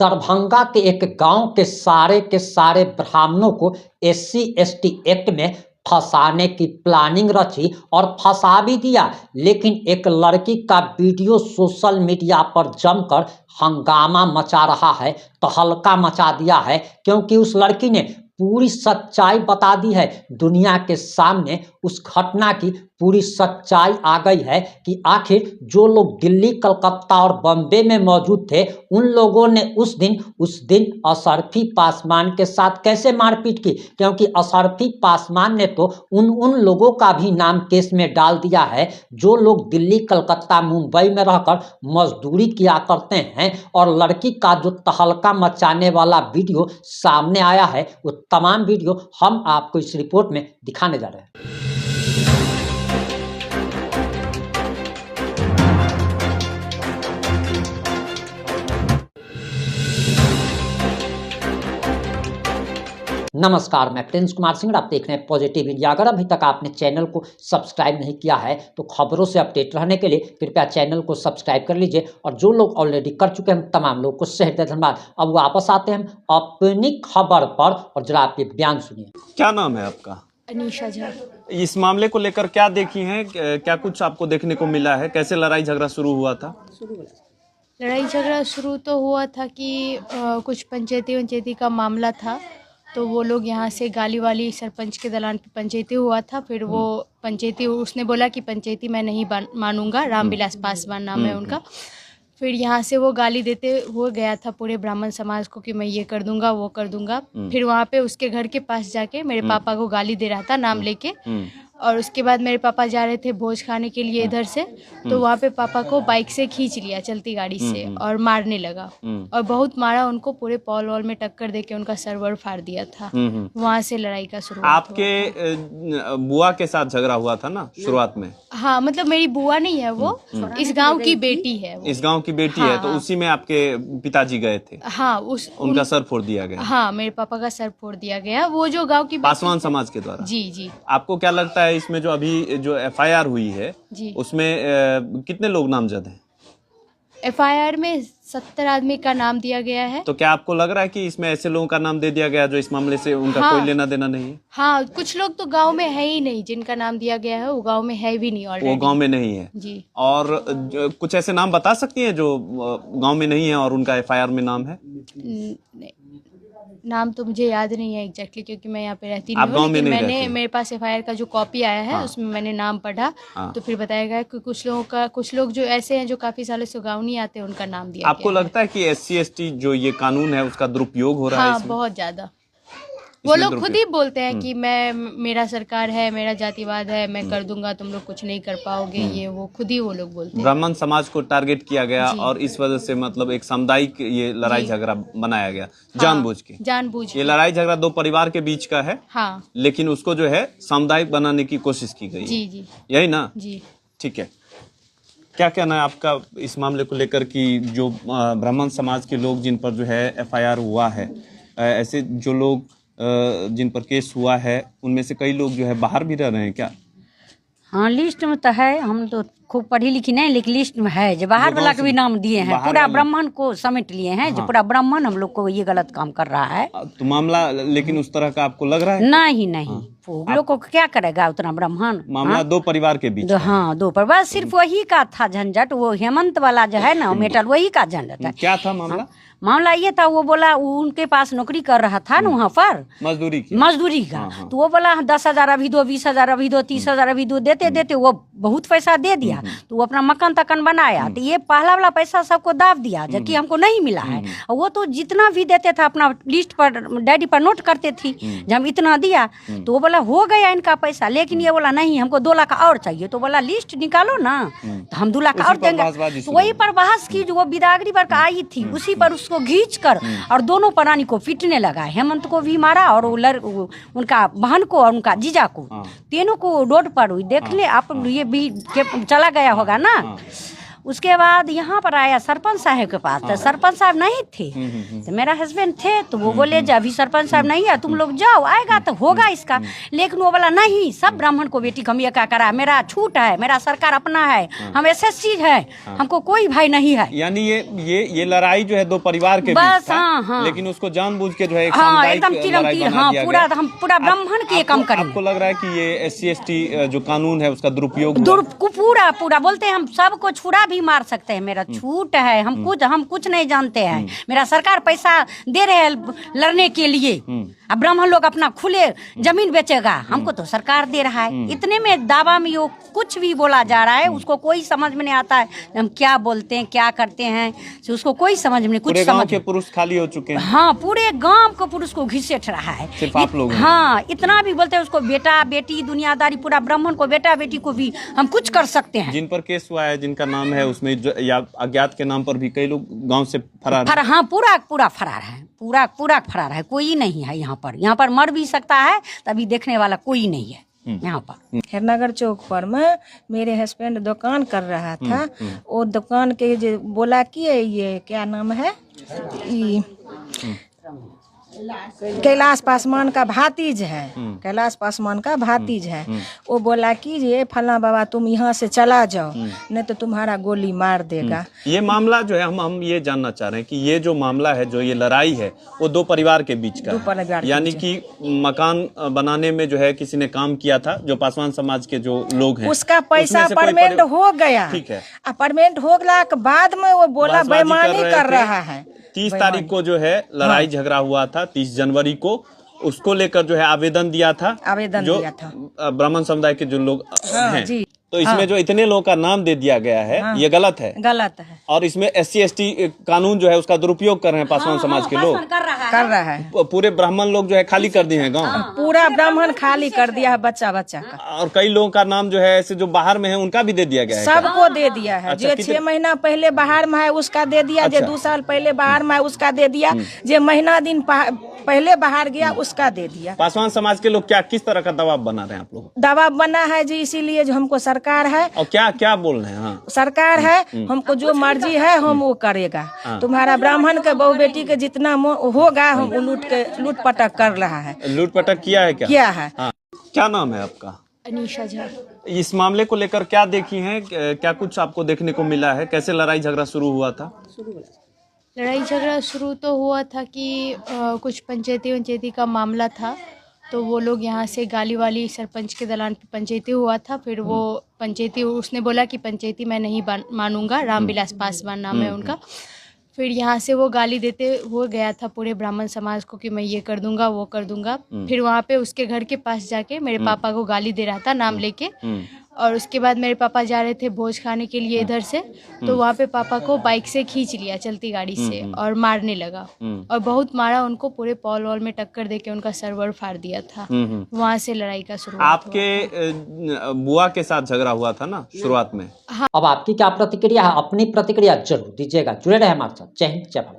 दरभंगा के एक गांव के सारे ब्राह्मणों को SC/ST एक्ट में फंसाने की प्लानिंग रची और फंसा भी दिया। लेकिन एक लड़की का वीडियो सोशल मीडिया पर जमकर हंगामा मचा रहा है, तहलका मचा दिया है, क्योंकि उस लड़की ने पूरी सच्चाई बता दी है। दुनिया के सामने उस घटना की पूरी सच्चाई आ गई है कि आखिर जो लोग दिल्ली, कलकत्ता और बम्बे में मौजूद थे, उन लोगों ने उस दिन अशरफी पासवान के साथ कैसे मारपीट की, क्योंकि अशरफी पासवान ने तो उन लोगों का भी नाम केस में डाल दिया है जो लोग दिल्ली, कलकत्ता, मुंबई में रहकर मजदूरी किया करते हैं। और लड़की का जो तहलका मचाने वाला वीडियो सामने आया है, वो तमाम वीडियो हम आपको इस रिपोर्ट में दिखाने जा रहे हैं। नमस्कार, मैं प्रिंस कुमार सिंह, आप देख रहे हैं पॉजिटिव इंडिया। अगर अभी तक आपने चैनल को सब्सक्राइब नहीं किया है तो खबरों से अपडेट रहने के लिए कृपया चैनल को सब्सक्राइब कर लीजिए। और जो लोग ऑलरेडी कर चुके हैं, तमाम लोग को शहर धन्यवाद। अब वापस आते हैं अपनी खबर पर और जरा आप ये बयान सुनिए। क्या नाम है आपका? अनीशा झा। इस मामले को लेकर क्या देखी हैं, क्या कुछ आपको देखने को मिला है? कैसे लड़ाई झगड़ा शुरू हुआ था? लड़ाई झगड़ा शुरू तो हुआ था कि कुछ पंचायती का मामला था, तो वो लोग यहाँ से गाली वाली सरपंच के दलान पे पंचायती हुआ था। फिर वो पंचायती, उसने बोला कि पंचायती मैं नहीं मानूंगा, रामविलास पासवान नाम है उनका। फिर यहाँ से वो गाली देते हुए गया था पूरे ब्राह्मण समाज को कि मैं ये कर दूंगा, वो कर दूंगा। फिर वहाँ पे उसके घर के पास जाके मेरे पापा को गाली दे रहा था नाम लेके। और उसके बाद मेरे पापा जा रहे थे भोज खाने के लिए इधर से, तो वहाँ पे पापा को बाइक से खींच लिया चलती गाड़ी से और मारने लगा। और बहुत मारा उनको, पूरे पॉल वॉल में टक्कर देके उनका सर्वर फाड़ दिया था। वहाँ से लड़ाई का शुरुआत। आपके बुआ के साथ झगड़ा हुआ था ना शुरुआत में? हाँ, मतलब मेरी बुआ नहीं है वो, इस गांव की बेटी है वो। इस गांव की बेटी है, तो उसी में आपके पिताजी गए थे? हाँ, उनका सर फोड़ दिया गया? हाँ, मेरे पापा का सर फोड़ दिया गया, वो जो गांव की पासवान समाज के द्वारा। जी जी। आपको क्या लगता है इसमें जो अभी जो FIR हुई है उसमें कितने लोग नामजद हैं? FIR में 70 आदमी का नाम दिया गया है। तो क्या आपको लग रहा है कि इसमें ऐसे लोगों का नाम दे दिया गया जो इस मामले से उनका कोई लेना देना नहीं है? हाँ, कुछ लोग तो गांव में है ही नहीं, जिनका नाम दिया गया है वो गांव में है भी नहीं ऑलरेडी। वो गांव में नहीं है जी। और कुछ ऐसे नाम बता सकती हैं जो गांव में नहीं है और उनका FIR में नाम है? नाम तो मुझे याद नहीं है एग्जैक्टली, क्योंकि मैं यहाँ पे रहती नहीं हूँ। लेकिन मैंने, मेरे पास FIR का जो कॉपी आया है उसमें मैंने नाम पढ़ा, तो फिर बताया गया कि कुछ लोग जो ऐसे हैं जो काफी सालों से गाँव नहीं आते, उनका नाम दिया। आपको लगता है कि SC/ST जो ये कानून है उसका दुरुपयोग हो रहा है? हाँ, बहुत ज्यादा। वो लोग खुद ही बोलते हैं कि मेरा सरकार है, मेरा जातिवाद है, मैं कर दूंगा, तुम लोग कुछ नहीं कर पाओगे, ये वो खुद ही वो लोग बोलते हैं। ब्राह्मण समाज को टारगेट किया गया और इस वजह से मतलब एक सामुदायिक ये लड़ाई झगड़ा बनाया गया। हाँ, जानबूझ के। ये लड़ाई झगड़ा दो परिवार के बीच का है। हाँ, लेकिन उसको जो है सामुदायिक बनाने की कोशिश की गई। जी जी, यही ना? जी, ठीक है। क्या कहना है आपका इस मामले को लेकर कि जो ब्राह्मण समाज के लोग जिन पर जो है FIR हुआ है, ऐसे जो लोग जिन पर केस हुआ है उनमें से कई लोग जो है बाहर भी रह रहे हैं क्या? हाँ, लिस्ट में तो है, हम तो खूब पढ़ी लिखी नहीं, लेकिन लिस्ट में है जो बाहर वाला के भी नाम दिए हैं। पूरा ब्राह्मण को समेट लिए हैं। हाँ। जो पूरा ब्राह्मण हम लोग को ये गलत काम कर रहा है। तो मामला लेकिन उस तरह का आपको लग रहा है? नहीं। हाँ। लोग को क्या करेगा उतना ब्राह्मण? मामला हाँ? दो परिवार के बीच। हाँ, दो परिवार, सिर्फ वही का था झंझट। वो हेमंत वाला जो है ना मेटल, वही का झंझट है। क्या था मामला? मामला ये था, वो बोला उनके पास नौकरी कर रहा था ना वहाँ पर, मजदूरी का। हाँ। तो वो बोला 10,000 अभी दो, 20,000 अभी दो, 30,000 अभी दो, देते वो बहुत पैसा दे दिया। तो वो अपना मकान तकन बनाया। तो ये पहला वाला पैसा सबको दाब दिया, जबकि हमको नहीं मिला है। और वो तो जितना भी देते था अपना लिस्ट पर, डैडी पर नोट करते थी जब हम इतना दिया। तो वो बोला हो गया इनका पैसा, लेकिन ये बोला नहीं, हमको 2 लाख और चाहिए। तो बोला लिस्ट निकालो ना, तो हम 2 लाख और देंगे। तो वही पर बहस की, जो वो बिदागरी पर आई थी, उसी पर उसको घींच कर और दोनों प्राणी को पीटने लगा। हेमंत को भी मारा और उनका बहन को और उनका जीजा को, तीनों को रोड पर हुई। देख ले आप, ये भी चला गया होगा ना। उसके बाद यहाँ पर आया सरपंच साहब के पास, तो सरपंच साहब नहीं थे, तो मेरा हस्बैंड थे, तो वो बोले जब अभी सरपंच साहब नहीं है तुम लोग जाओ, आएगा तो होगा इसका। लेकिन वो बोला नहीं, सब ब्राह्मण को बेटी हम ये क्या करा, मेरा छूट है, मेरा सरकार अपना है, हम एसएससी है, हमको कोई भाई नहीं है। यानी ये लड़ाई जो है दो परिवार के बस, बीच था, हाँ, हाँ। लेकिन उसको जानबूझ के जो है एक हाँ सामुदायिक एकदम लड़ाई तिरम बना हाँ दिया पूरा गया। हम पूरा ब्राह्मण के काम करेंगे। आपको लग रहा है कि ये SC/ST जो कानून है उसका दुरुपयोग पूरा बोलते हैं हम सबको छुरा भी मार सकते हैं, मेरा छूट है, हम कुछ नहीं जानते हैं, मेरा सरकार पैसा दे रहे हैं लड़ने के लिए, अब ब्राह्मण लोग अपना खुले जमीन बेचेगा, हमको तो सरकार दे रहा है। इतने में दावा में वो कुछ भी बोला जा रहा है, उसको कोई समझ में नहीं आता है हम क्या बोलते हैं क्या करते हैं, तो उसको कोई समझ में नहीं, कुछ समझ के पुरुष खाली हो चुके हैं। हाँ पूरे गांव को पुरुष को घिसेट रहा है, सिर्फ आप लोग। हाँ इतना भी बोलते हैं उसको बेटा बेटी दुनियादारी, पूरा ब्राह्मण को बेटा बेटी को भी हम कुछ कर सकते हैं। जिन पर केस हुआ है, जिनका नाम है उसमें या अज्ञात के नाम पर भी कई लोग गांव से फरार हैं। हाँ पूरा फरार है, पूरा फरार है, कोई नहीं है यहाँ पर मर भी सकता है, तभी देखने वाला कोई नहीं है यहाँ पर। हेरनगर चौक पर में मेरे हस्बैंड दुकान कर रहा था, वो दुकान के जो बोला कि ये क्या नाम है, कैलाश पासवान का भातीज है, कैलाश पासवान का भातीज है, वो बोला कि ये फला बाबा तुम यहाँ से चला जाओ नहीं तो तुम्हारा गोली मार देगा। ये मामला जो है हम ये जानना चाह रहे हैं कि ये जो मामला है, जो ये लड़ाई है, वो दो परिवार के बीच का है, यानी कि मकान बनाने में जो है किसी ने काम किया था, जो पासवान समाज के जो लोग हैं, उसका पैसा परमेंट हो गया, ठीक है, परमेंट हो गया के बाद में वो बोला बेईमानी कर रहा है। 30 तारीख को जो है लड़ाई झगड़ा हुआ था, 30 जनवरी को उसको लेकर जो है आवेदन दिया था, ब्राह्मण समुदाय के जो लोग हैं, तो इसमें जो इतने लोगों का नाम दे दिया गया है, ये गलत है, और इसमें SC/ST कानून जो है उसका दुरुपयोग कर रहे हैं पासवान समाज के लोग, कर रहा है। पूरे ब्राह्मण लोग जो है खाली कर दिए हैं गाँव, पूरा ब्राह्मण खाली कर दिया है, बच्चा का, और कई लोगों का नाम जो है ऐसे जो बाहर में है उनका भी दे दिया गया है। सबको दे दिया है, जो 6 महीना पहले बाहर में है उसका दे दिया, जो 2 साल पहले बाहर में है उसका दे दिया, जो महीना दिन पहले बाहर गया उसका दे दिया। पासवान समाज के लोग क्या किस तरह का दबाव बना रहे हैं आप लोग? दबाव बना है जी, इसीलिए जो हमको सरकार है, और क्या बोल रहे हैं? हाँ। सरकार है, हमको जो मर्जी है हम वो करेगा, तुम्हारा ब्राह्मण के बहू बेटी के जितना होगा हम लूट पटक कर रहा है। लूट पटक किया है? किया है। हाँ। क्या नाम है आपका? अनीशा झा। इस मामले को लेकर क्या देखी हैं, क्या कुछ आपको देखने को मिला है, कैसे लड़ाई झगड़ा शुरू हुआ था? लड़ाई झगड़ा शुरू तो हुआ था कि कुछ पंचायती का मामला था, तो वो लोग यहाँ से गाली वाली सरपंच के दलान पे पंचायती हुआ था, फिर वो पंचायती उसने बोला कि पंचायती मैं नहीं मानूंगा, रामविलास पासवान नाम है उनका, फिर यहाँ से वो गाली देते हुए गया था पूरे ब्राह्मण समाज को कि मैं ये कर दूंगा वो कर दूंगा। फिर वहाँ पे उसके घर के पास जाके मेरे पापा को गाली दे रहा था नाम लेके, और उसके बाद मेरे पापा जा रहे थे भोज खाने के लिए इधर से, तो वहाँ पे पापा को बाइक से खींच लिया चलती गाड़ी से और मारने लगा, और बहुत मारा उनको, पूरे पॉल वॉल में टक्कर देके उनका सर्वर फाड़ दिया था। वहाँ से लड़ाई का शुरुआत। आपके बुआ के साथ झगड़ा हुआ था ना शुरुआत में? अब आपकी क्या प्रतिक्रिया है? अपनी प्रतिक्रिया जरूर दीजिएगा। जुड़े रहे हमारे साथ। जय हिंद, जय भारत।